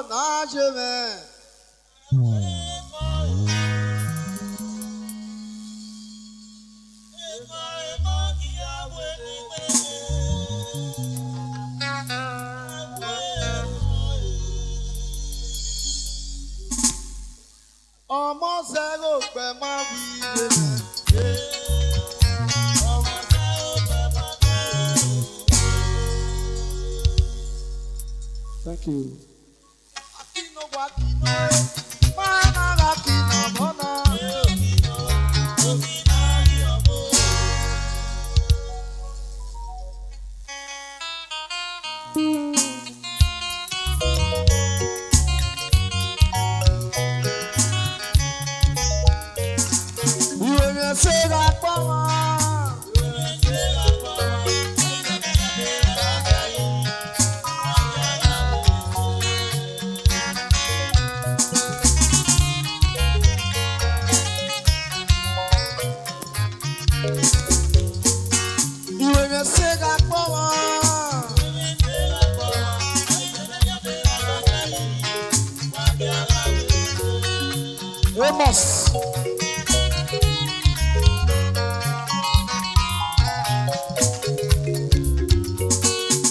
na jeme. Ọmọ zero pe ma wi jeme. Thank you. Amos.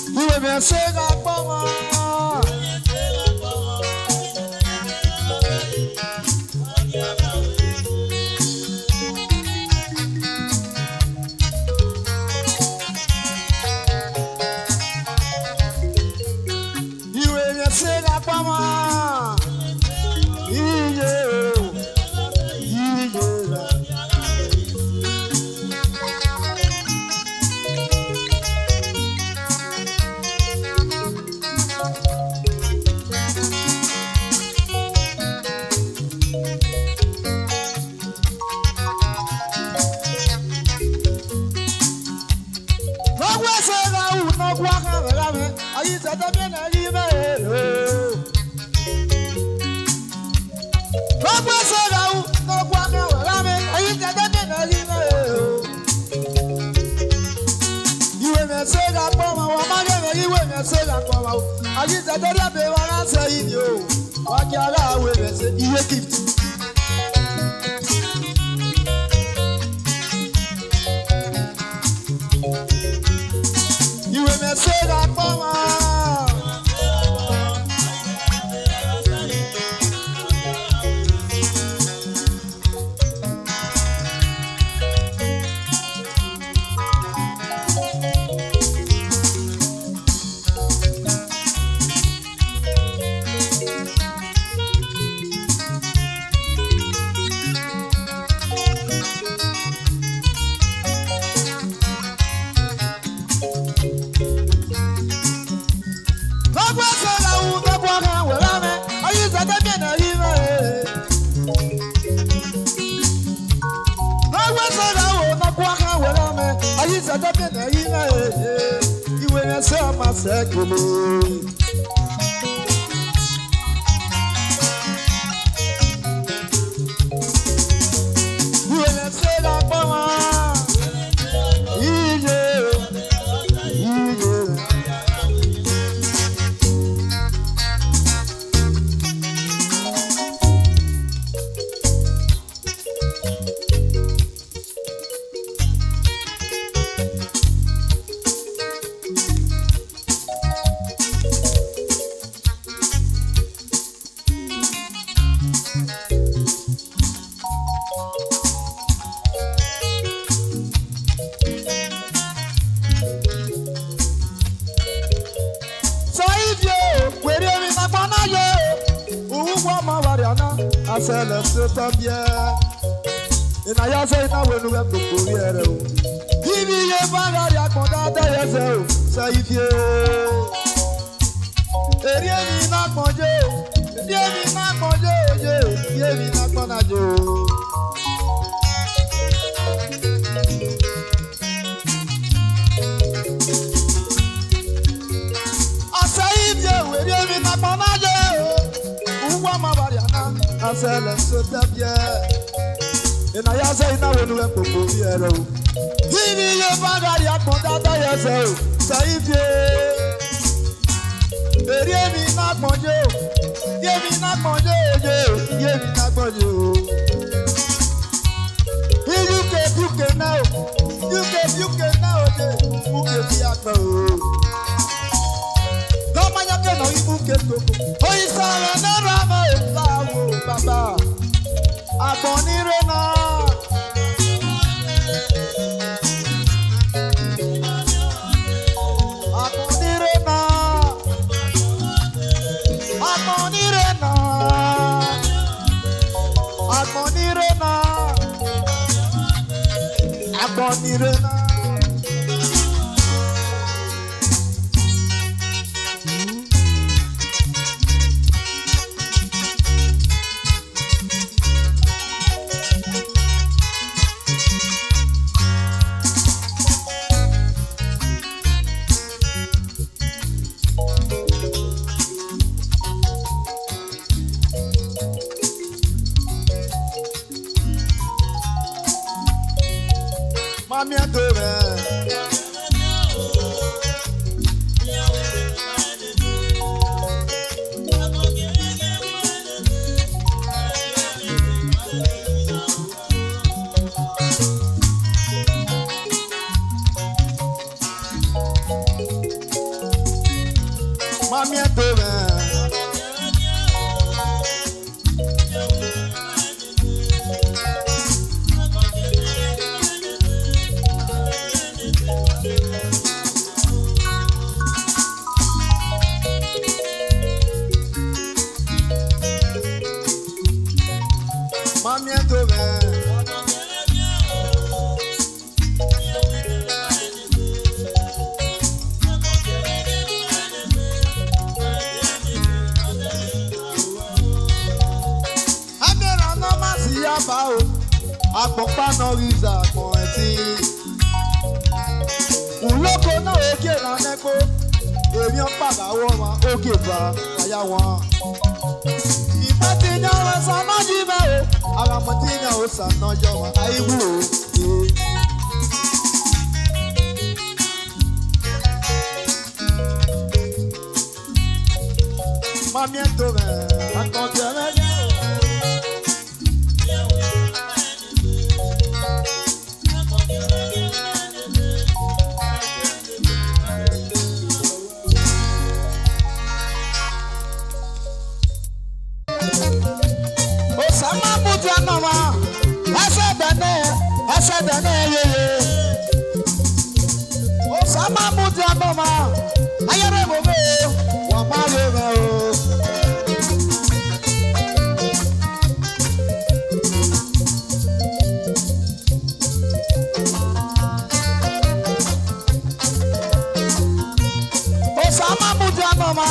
You may say that, Mama. You may say that, Mama. Yemi na gbonjo, yemi na gbonjo, yemi na gbonjo. UK now, UK now, UK be agbo. Don't mind your no UK go. Oh, it's all na rama o baba. Agbonire na. Agbonirena. Mami adore. Mami adore. Mami adore. Amera no masi yaba o, apopa no riza kon eti. Uloko na oke na neko, emi on pada wo wa oke ba aya won. Imatinya wa sama jibe o. Aramatinya osa nojo wa aibu o. Mami adore, akonti eleje. Osama muja mama, asa dane yeye. Osama muja mama, ayere bobe, wa male me o. Osama muja mama,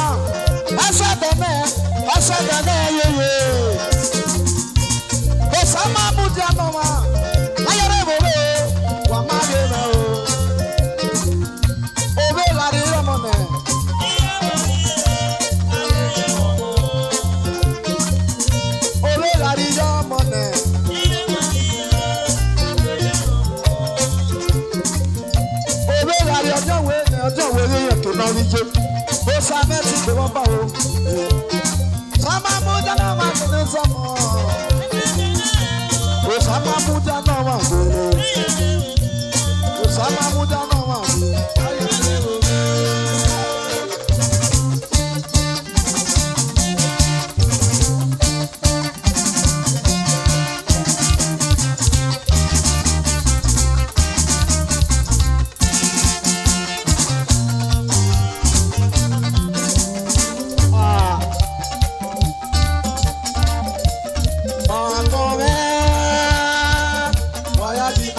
asa dane yeye. Osama muja mama, ayere bobe, wa male me o. Obe la ri omo me. Obe la ri omo me. Obe la ri ojo we yan ke na ri je. Osama ti ko won ba o. Sama muja na ma ko somo. Osama muja na wa gbere. Osama muja na wa gbere. Why are you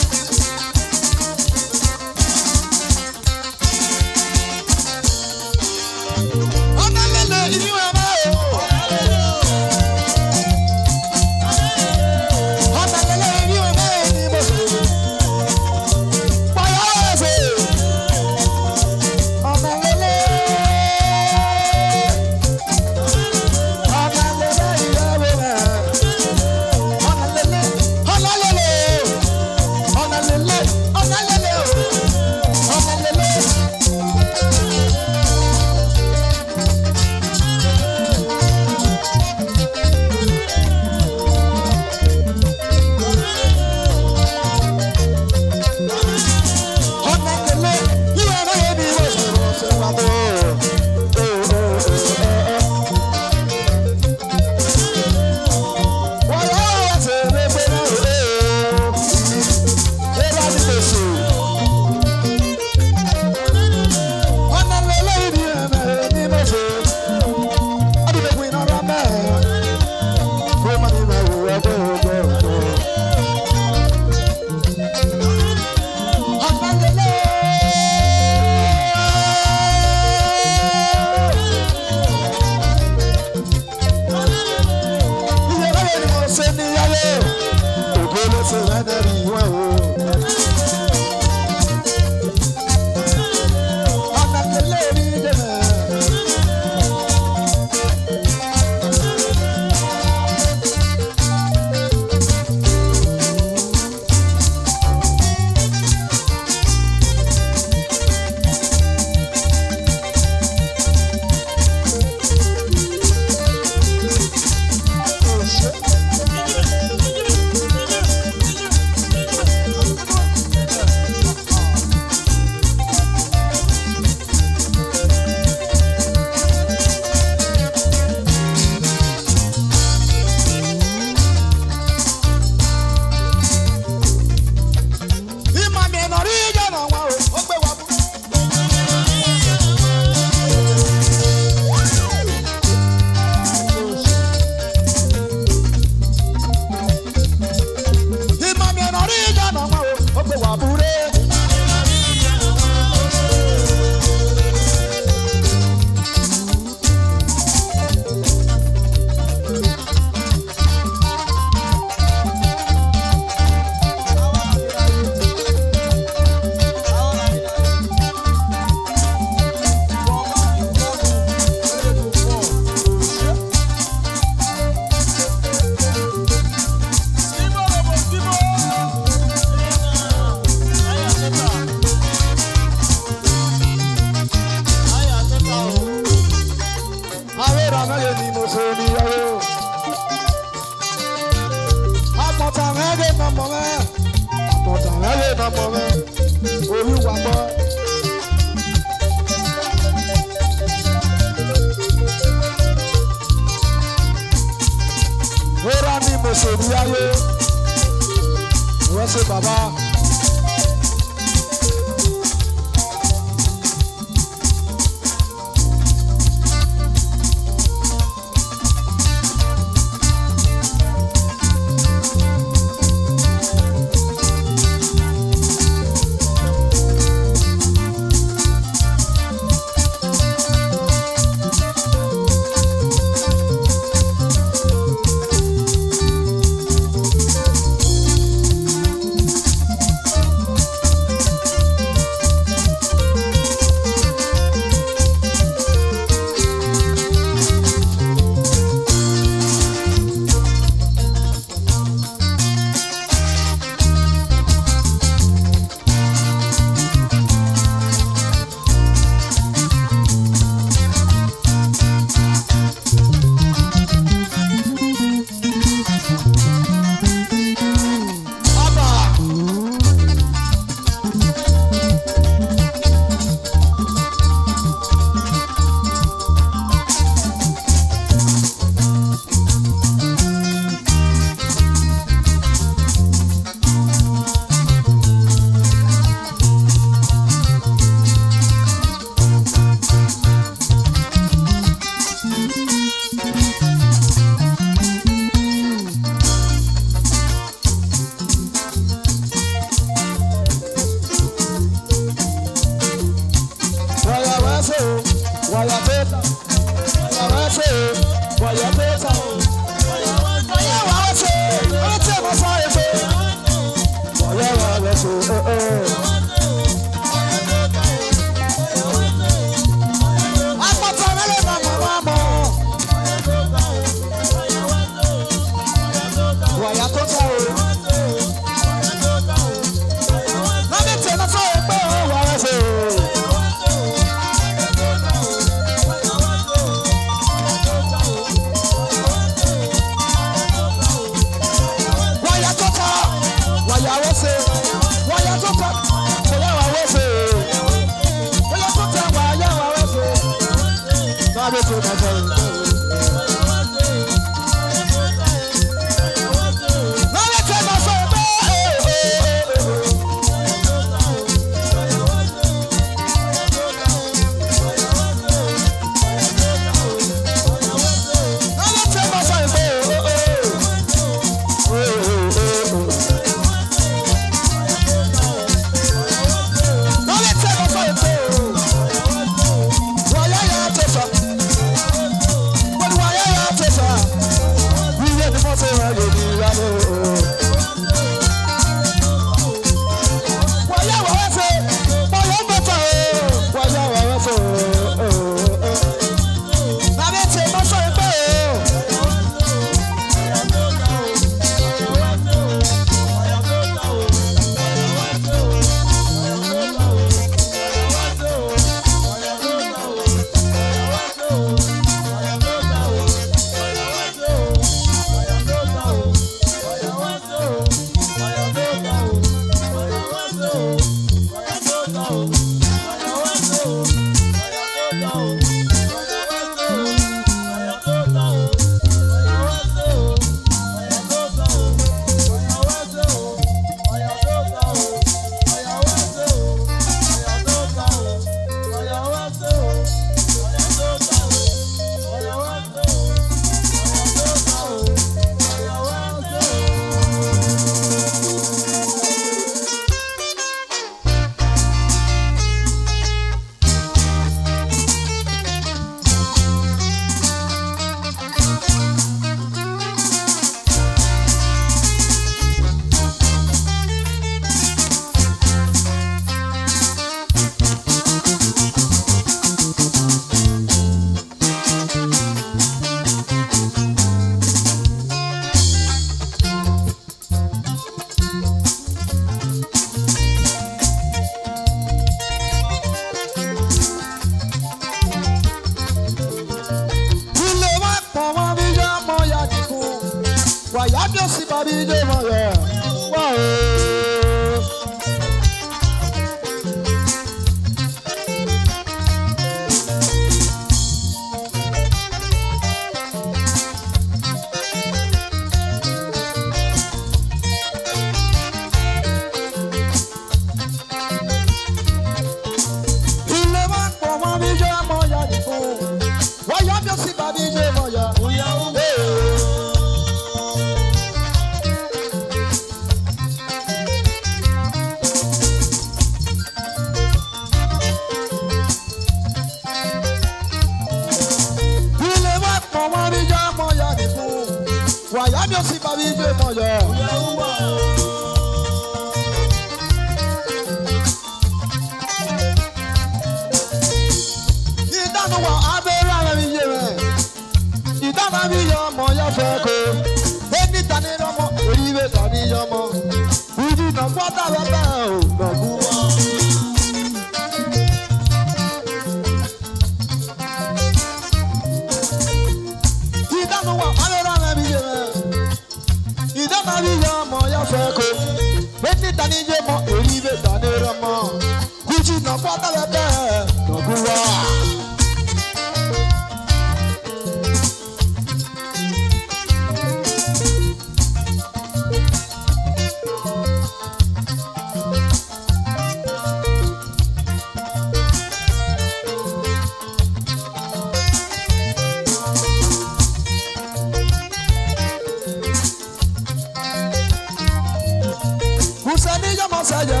Saya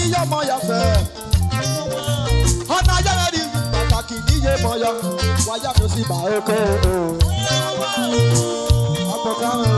níyẹ mọ ya fẹ́. Ọ̀nà ayẹ́rẹ́ rí pàtàkì níyẹ mọ ya. Wáyà tó sì bá oko o. Àpọ̀ká o.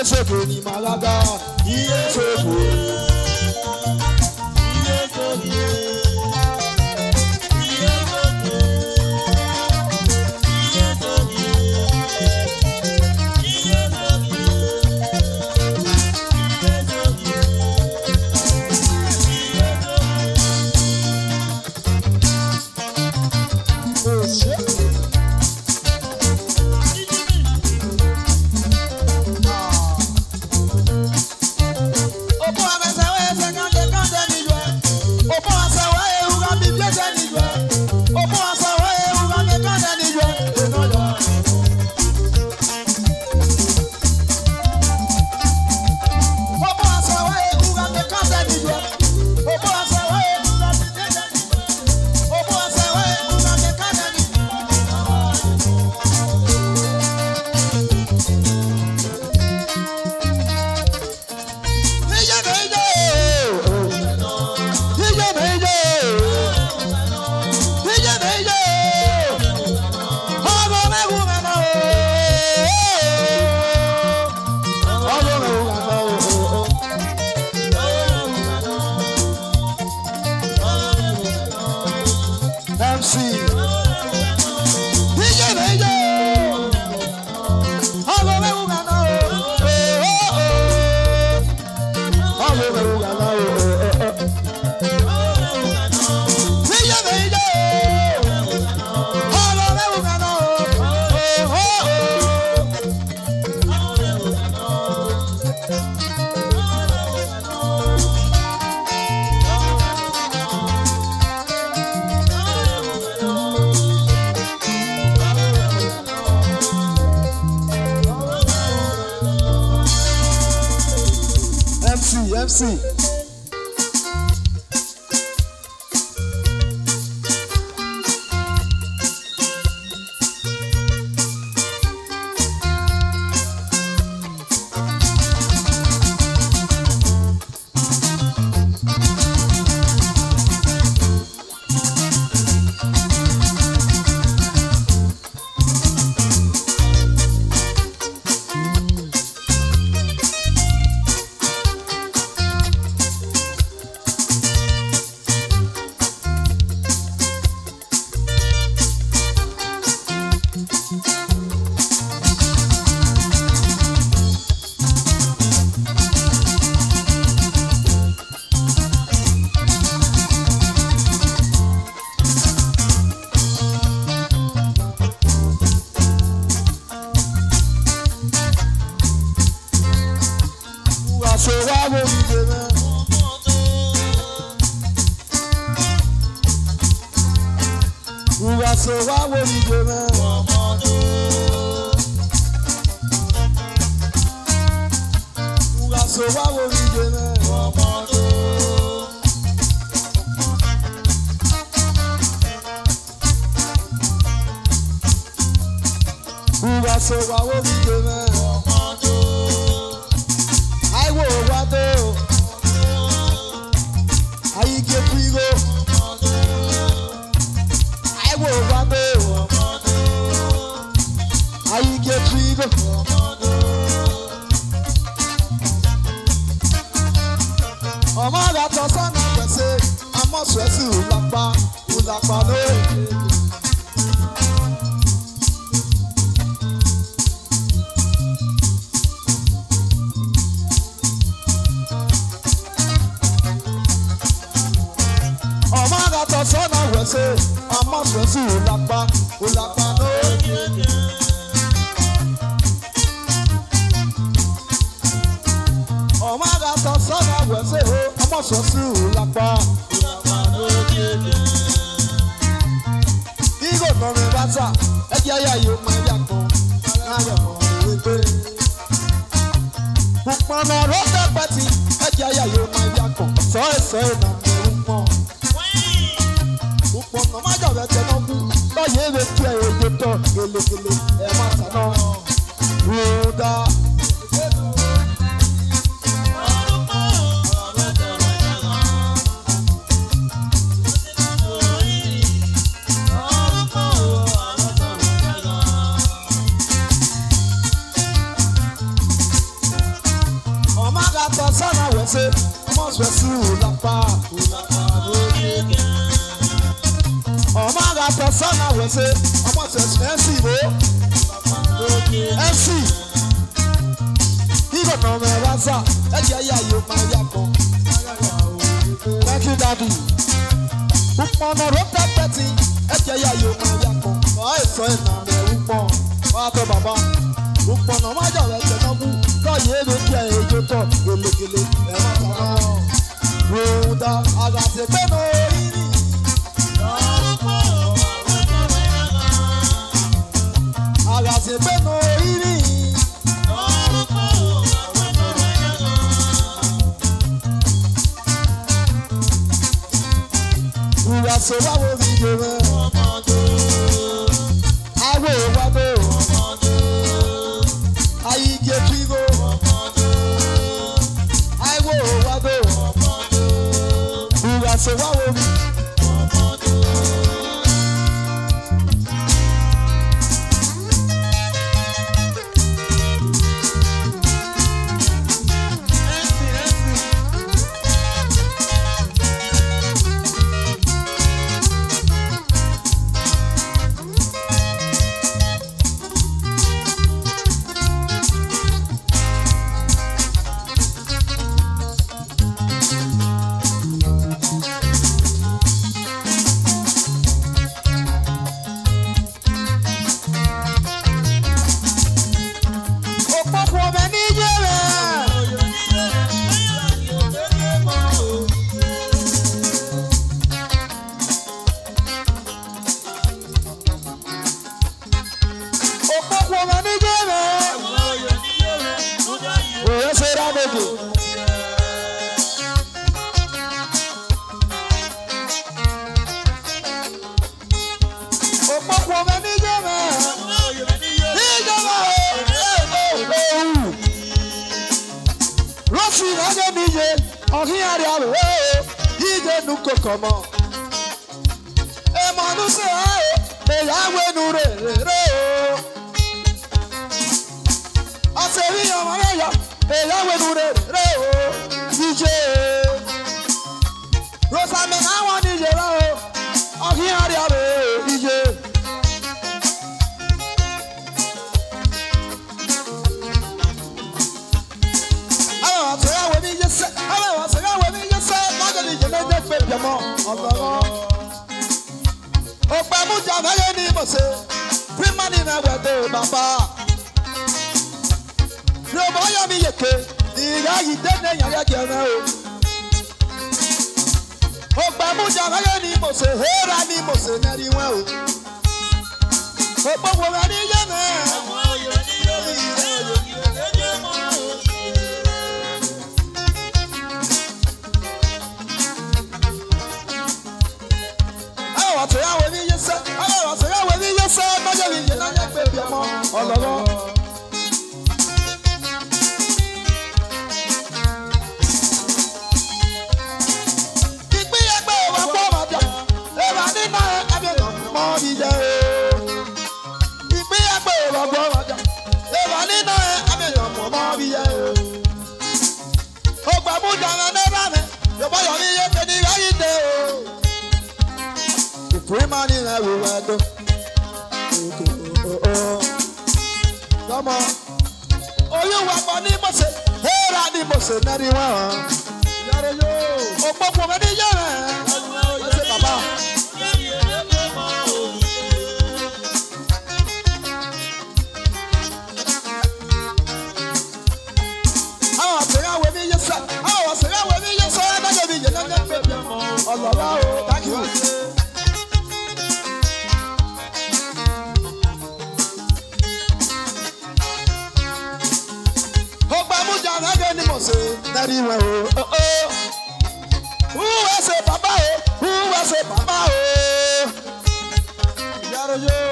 Soko ni Malaga, iye soko. Iye soko. Iye soko. Iye soko. Iye soko. Oh shit. MC. So why would you do that? So why would you do that? So why would you do that? I will what do? I get free go. I will run I get free go. Oh my God, that's what I say. I must sweat to Ulapa no. Sọ́nà wẹ̀sẹ̀, àmọ́ sẹ́sì Ulapa no. Ọmọ àgàtọ̀ sọ́nà wẹ̀sẹ̀ o, ọmọ sọ̀sù lápá. Kíkò tán mi bá sà, ẹ̀jẹ̀ ayé ayé ó máa yà kan, láyọ̀ mọ̀ òwe pé. Pùpọ̀nà ló tẹ́pẹ́ tí ẹ̀jẹ̀ ayé ayé ó máa yà kan, sọ èso ìnà ẹ̀rú pọ̀. Pùpọ̀nà má jọ̀bẹ̀ tẹ̀ náà kú, lọ́yẹ̀ èrè tí ẹ̀ èjò tọ̀ gèlègèlè ẹ̀ má tà náà. Rúdà. Sana wese, ọmọ sọ̀sù lápá. Ọmọ àgàtọ̀ sana wese, ọmọ sọ̀sù ẹ̀sì wo. Ẹ̀sì. Kíkọ̀ náà mẹ́ra sá, ẹ̀jẹ̀ ayé ayé máa yá kan. Thank you daddy. Pùpọ̀nà ló tẹ́tẹ́ tí, ẹ̀jẹ̀ ayé ayé máa yá kan. Ọ̀ èso ìnà mẹ́rù pọ̀, wá tọ́ bàbá. Pùpọ̀nà má jà rẹ̀ tẹ̀ náà kú. Lọ́yẹ̀ èrè tí ẹ̀ èjò tọ̀ gèlègèlè ẹ̀rọ kan náà. Rúdà àgàtì pé mo rí rí. Àgàtì pé mo rí rí. Rúdà sọ wáwo mi jẹ mẹ́. Awo wáwo. Ayíjẹ twigo. Aiwo wado. Rúdà sọ wáwo mi. Come on. Emanu se ae, me yawe nure re o. Aseri amare ya, me yawe nure re o. DJ. Rosa me na wa DJ ra o. Ohi ari abe DJ. Awa se awe mi yese, awa se awe mi yese, ma de DJ me de fe biamo. Ọ̀pẹ mújà mẹ́rin ni mo ṣe, pírímánì náà wẹ̀dẹ̀ bàbá. Yorùbá yọ mi yèké, ìyá yìí dẹ́nẹ̀ yàrá jẹ̀rẹ̀ o. Ọ̀pẹ mújà mẹ́rin ni mo ṣe, héra ni mo ṣe nẹ́rí wọn o. Ọ̀pẹ wo rẹ̀ ní yé mẹ́. Àtẹ̀yàwó ní yẹsẹ̀, àtẹ̀yàwó ní yẹsẹ̀, bájẹ́ mi yẹn náà yẹ pé bí ọmọ ọlọ́rọ̀. Ìpín ẹgbẹ́ wa pọ̀ mọ́jà, èrò nínú ẹbí mọ́ ìjẹ́ o. Ìpín ẹgbẹ́ wa pọ̀ mọ́jà, èrò nínú ẹbí mọ́ ìjẹ́ o. Ọgbà mújà rẹ̀ ní rẹ̀, yọ̀bọ̀ yọ̀ ní yẹ kẹ́ni ráyé dé o. Free money na we want to. Come on. Oh, you want money, must say. Hey, Randy, must say, not one. Yare yo. Oh, Papa, what are you? I say, Papa. I was saying, I will be your son. I was saying, I will be your son. ọlọ́lá o thank you. ó gba mújà rẹ́gẹ́ ni mo ṣe lẹ́rìí wọn o. wúwẹ́ ṣe bàbá o wúwẹ́ ṣe bàbá o. yàrá yóò.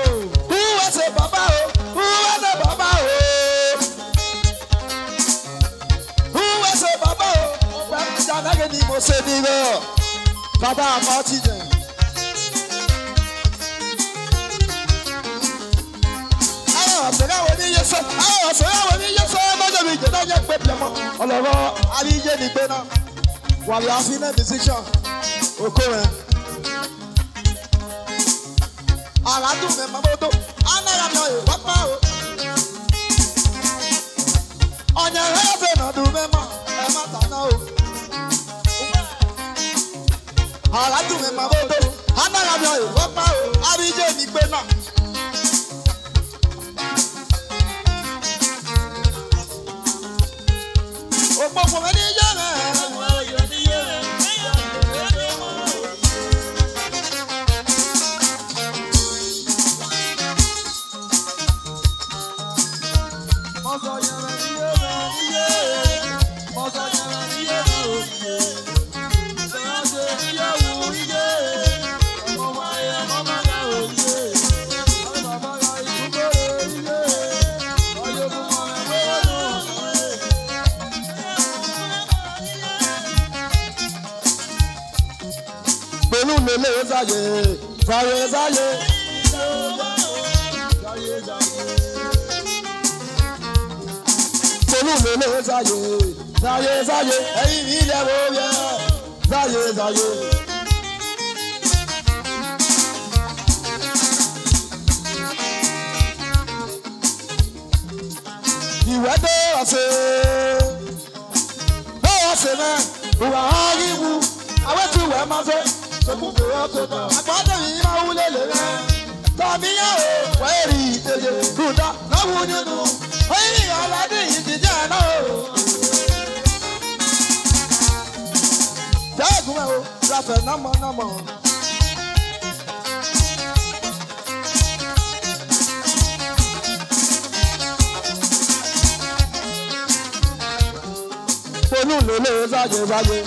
wúwẹ́ ṣe bàbá o wúwẹ́ ṣe bàbá o. wúwẹ́ ṣe bàbá o. ó gba mújà rẹ́gẹ́ ni mo ṣe ní rẹ̀. bàbá àmọ́ ti jẹ. Ọ̀sẹ̀ráwò ní Yẹ́sọ́, ọ̀sẹ̀ráwò ní Yẹ́sọ́, mọ́jọ́ mi jẹ́ náà yẹ pé pẹ̀mọ́. Ọlọ́rọ̀ àríyé ni gbé náà, wàlẹ̀ àfihàn decision, òkú rẹ̀. Àràdùn mi máa bó tó, anára mi ọ̀yẹ̀ pápá o. Ọ̀nyẹ̀ rẹ̀ fẹ́ nà dùn mẹ́mọ́, ẹ má tàná o. Àràdùn mi máa bó tó, anára mi ọ̀yẹ̀ pápá o. Àríyé ni gbé náà. Òpópó mi ní yẹ́rẹ̀. Mọ̀sọ̀ yẹ̀rẹ̀ ní yẹ́rẹ̀ ní yẹ́rẹ̀. Mọ̀sọ̀ yẹ̀rẹ̀ ní yẹ́rẹ̀ òye. Ìṣèyànṣe ní yẹ̀wù ní yẹ́rẹ̀. Ọmọ wa yẹ mọ́mọ́ náà òye. Àwọn bàbá ra ìdúgbò ní yẹ́rẹ̀. Ọyọ́ fún wọn rẹ̀ lọ́wọ́. Pẹ̀lú lèlè sáyé, sáyé sáyé. Pẹ̀lú lèlè sáyé, sáyé sáyé. Ẹyin mi lẹ̀ wò yẹ, sáyé sáyé. Ìwé dé ọ̀sẹ̀, ó ọ̀sẹ̀ náà, ìwà áríwú, àwọn tí ìwé máa fẹ́. Àgbàdo yìí máa wúlé lè rẹ̀. Tàbí yá o, wẹ́ẹ̀rì ìdèjì. Kùdà lọ́wọ́ nínú. Oyin aládé yìí ti jẹ́ àná o. Jáàgùn ẹ̀ o, rafẹ̀ námọ̀námọ̀. Olú lè sáyé sáyé.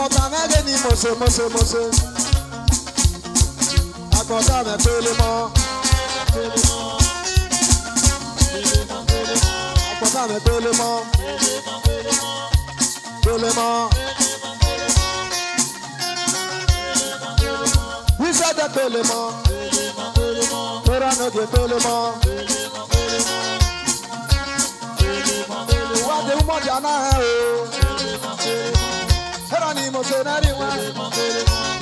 Àkọ́tà mẹ́gẹ́ ni mose. Àkọ́tà mẹ́ pélé mọ́. Àkọ́tà mẹ́ pélé mọ́. Pélé mọ́. Iṣẹ́ dẹ́ pélé mọ́. Tóra n'oge pélé mọ́. Ìwádìí ń mọ̀jà náà ẹ̀ o. Ẹ̀rọ ni mo ṣe náà rí wọn.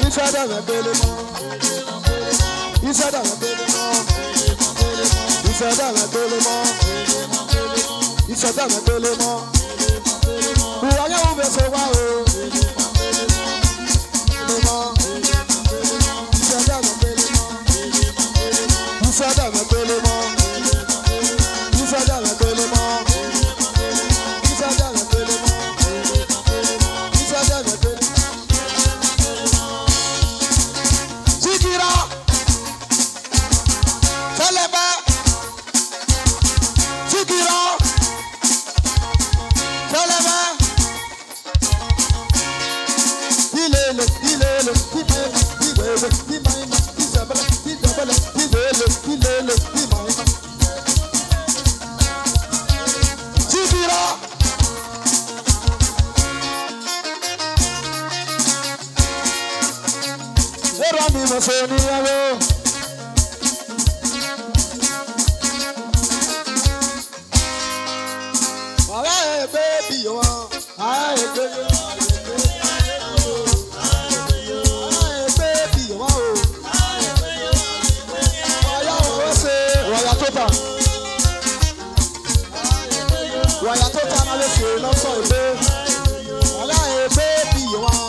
Iṣẹ́ dẹ́ mẹ́ pélé mọ́. Iṣẹ́ dẹ́ mẹ́ pélé mọ́. Iṣẹ́ dẹ́ mẹ́ pélé mọ́. Iṣẹ́ dẹ́ mẹ́ pélé mọ́. Ìwà yẹn wọ́n fẹ́ ṣe wá o. Pélé mọ́. Iṣẹ́ dẹ́ mẹ́ pélé mọ́. Iṣẹ́ dẹ́ mẹ́ pélé mọ́. Iṣẹ́ dẹ́ mẹ́ pélé mọ́. Iṣẹ́ dẹ́ mẹ́ pélé mọ́. Iṣẹ́ dẹ́ mẹ́ pélé mọ́. Sikira. Sẹlẹbẹ. Sikira. Sẹlẹbẹ. Ilele, ilele, ilele, ilele, imayima, isabele, isabele, ilele, ilele, imayima. Sikira. Ẹ̀rọ ni mo ṣe níyàwó. Ọ̀rẹ́ ẹgbẹ́ bí wọn. Ọ̀rẹ́ ẹgbẹ́ bí wọn. Ẹgbẹ́ bí wọn o. Ọ̀yá òwe ṣe wọ̀yà tó tà. Wọ̀yà tó tà náà lè ṣe lọ́sọ̀ ẹgbẹ́. Ọ̀rẹ́ ẹgbẹ́ bí wọn.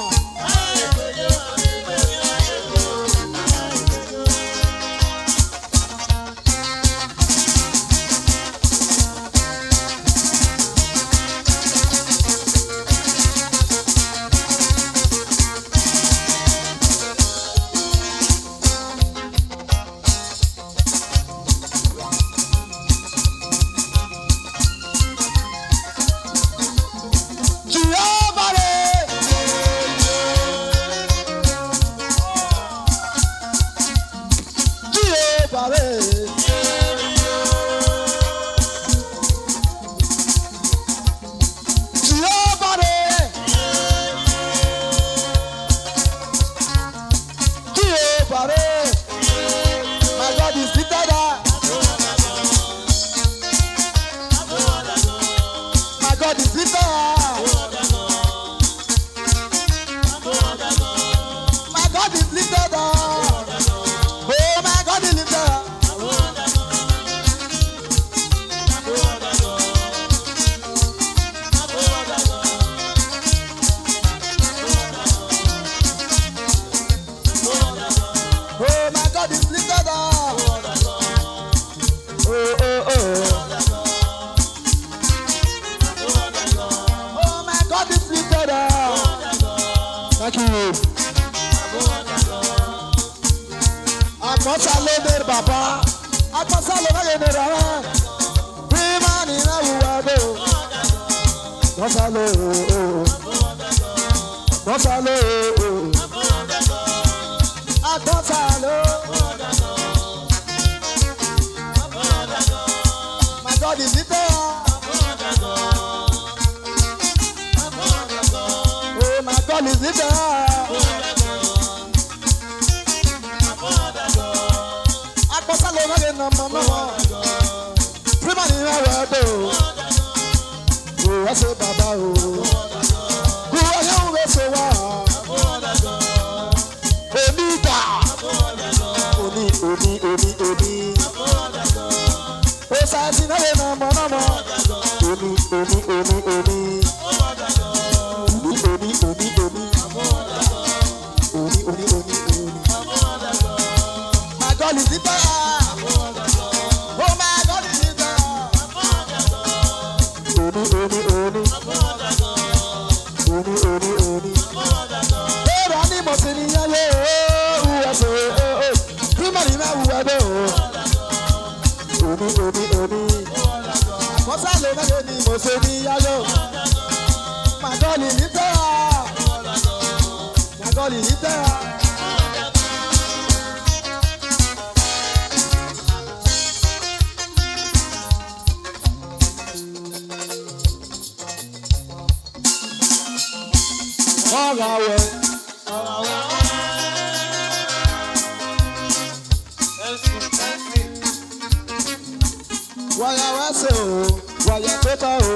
Thank you. Akosalo der baba, akosalo der ara. Primani na uwado. Akosalo, akosalo, akosalo. My God is it there? My God is it there? Akosalo na de no. Primani na uwado. I say baba o. Who are you we say wa? Onita. Oni. O sa si na de no mo. Oni. My God is it there? Oh my God is it there? Oni. Ero ani mo se ni yaye o so primary na wu ado. Oni. Mo sa le na ni mo se ni yaye. My God is it there? rí ìtẹ́ra. Ọ̀rọ̀ àwẹ̀. Wàyà wá sí o, wàyà tó tọ́ o.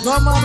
Mama,